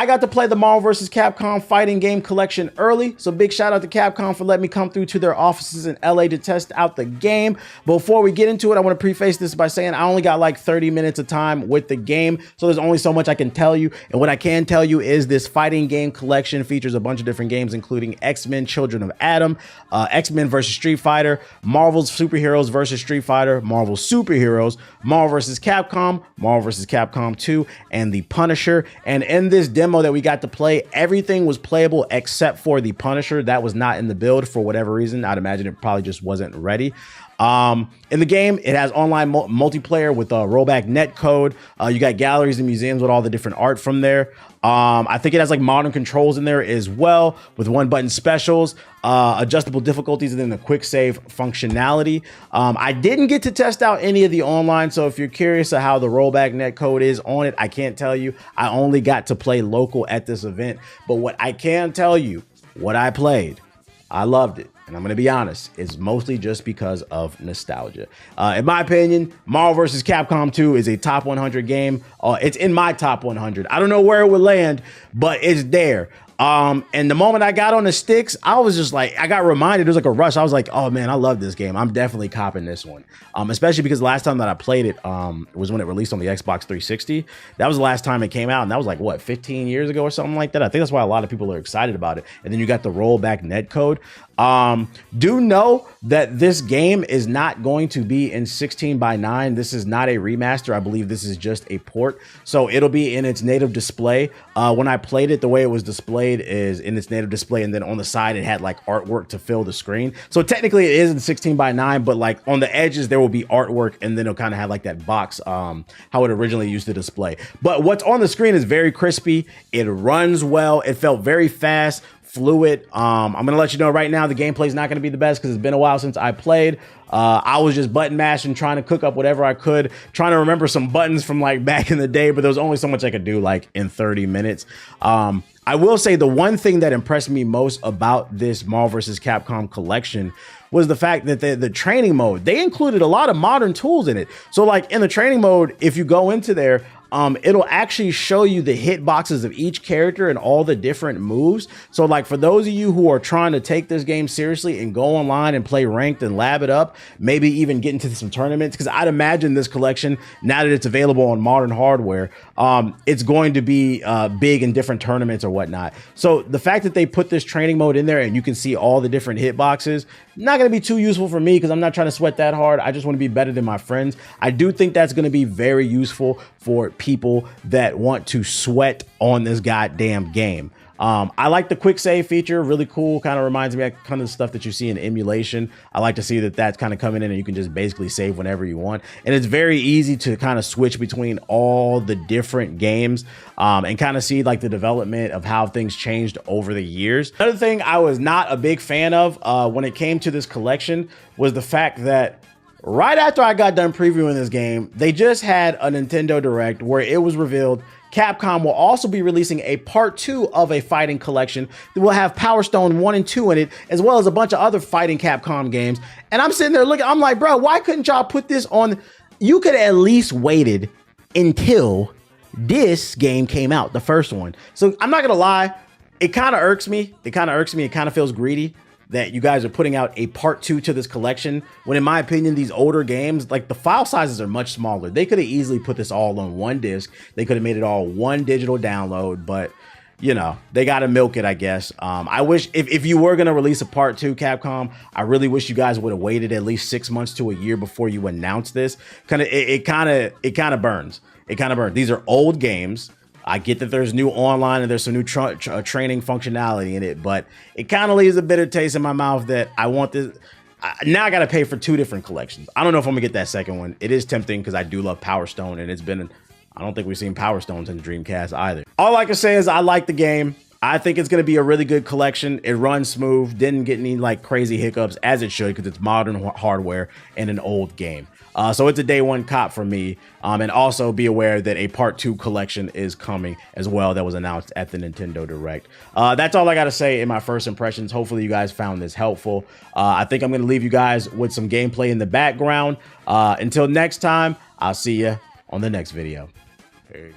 I got to play the Marvel vs. Capcom fighting game collection early, so big shout out to Capcom for letting me come through to their offices in LA to test out the game. Before we get into it, I want to preface this by saying I only got like 30 minutes of time with the game, so there's only so much I can tell you. And what I can tell you is this fighting game collection features a bunch of different games, including X-Men Children of Adam, X-Men vs. Street Fighter, Marvel's Superheroes vs. Street Fighter, Marvel Superheroes, Marvel vs. Capcom, Marvel vs. Capcom 2, and The Punisher. And in this demo that we got to play, everything was playable except for The Punisher. That was not in the build for whatever reason. I'd imagine it probably just wasn't ready. In the game, it has online multiplayer with a rollback net code. You got galleries and museums with all the different art from there. I think it has like modern controls in there as well with one button specials, adjustable difficulties, and then the quick save functionality. I didn't get to test out any of the online, so if you're curious of how the rollback net code is on it, I can't tell you. I only got to play local at this event, but what I can tell you, what I played, I loved it. And I'm going to be honest, it's mostly just because of nostalgia. In my opinion, Marvel vs. Capcom 2 is a top 100 game. It's in my top 100. I don't know where it would land, but it's there. And the moment I got on the sticks, I was just like, I got reminded, it was like a rush. I was like, oh man, I love this game. I'm definitely copping this one. Especially because the last time that I played it was when it released on the Xbox 360. That was the last time it came out. And that was like, what, 15 years ago or something like that? I think that's why a lot of people are excited about it. And then you got the rollback net code. Do know that this game is not going to be in 16:9. This is not a remaster. I believe this is just a port. So it'll be in its native display. When I played it, the way it was displayed is in its native display, and then on the side it had like artwork to fill the screen. So technically it is in 16:9, but like on the edges there will be artwork, and then it'll kind of have like that box how it originally used to display. But what's on the screen is very crispy. It runs well. It felt very fast, fluid. I'm gonna let you know right now the gameplay is not gonna be the best because it's been a while since I played. I was just button mashing, trying to cook up whatever I could, trying to remember some buttons from like back in the day, but there was only so much I could do like in 30 minutes. I will say the one thing that impressed me most about this Marvel vs. Capcom collection was the fact that the training mode, they included a lot of modern tools in it. So like in the training mode, if you go into there, it'll actually show you the hitboxes of each character and all the different moves. So like for those of you who are trying to take this game seriously and go online and play ranked and lab it up, maybe even get into some tournaments, because I'd imagine this collection, now that it's available on modern hardware, it's going to be big in different tournaments or whatnot. So the fact that they put this training mode in there and you can see all the different hitboxes, not going to be too useful for me because I'm not trying to sweat that hard. I just want to be better than my friends. I do think that's going to be very useful for people that want to sweat on this goddamn game. I like the quick save feature, really cool. Kind of reminds me of kind of the stuff that you see in emulation. I like to see that that's kind of coming in and you can just basically save whenever you want. And it's very easy to kind of switch between all the different games and kind of see like the development of how things changed over the years. Another thing I was not a big fan of when it came to this collection was the fact that right after I got done previewing this game, they just had a Nintendo Direct where it was revealed Capcom will also be releasing a part 2 of a fighting collection that will have Power Stone 1 and 2 in it, as well as a bunch of other fighting Capcom games. And I'm sitting there looking, I'm like, bro, why couldn't y'all put this on? You could at least waited until this game came out, the first one. So I'm not gonna lie, it kind of irks me. It kind of feels greedy that you guys are putting out a part 2 to this collection, when in my opinion, these older games, like the file sizes are much smaller. They could have easily put this all on one disc. They could have made it all one digital download, but you know, they got to milk it, I guess. I wish if you were going to release a part 2, Capcom, I really wish you guys would have waited at least 6 months to a year before you announce this. It kind of burns. It kind of burns. These are old games. I get that there's new online and there's some new training functionality in it, but it kind of leaves a bitter taste in my mouth that I want this. Now I got to pay for 2 different collections. I don't know if I'm gonna get that second one. It is tempting because I do love Power Stone, and it's been, I don't think we've seen Power Stones in the Dreamcast either. All I can say is I like the game. I think it's going to be a really good collection. It runs smooth, didn't get any like crazy hiccups, as it should, because it's modern hardware and an old game. So it's a day one cop for me. And also be aware that a part 2 collection is coming as well that was announced at the Nintendo Direct. That's all I got to say in my first impressions. Hopefully you guys found this helpful. I think I'm going to leave you guys with some gameplay in the background. Until next time, I'll see you on the next video. Peace.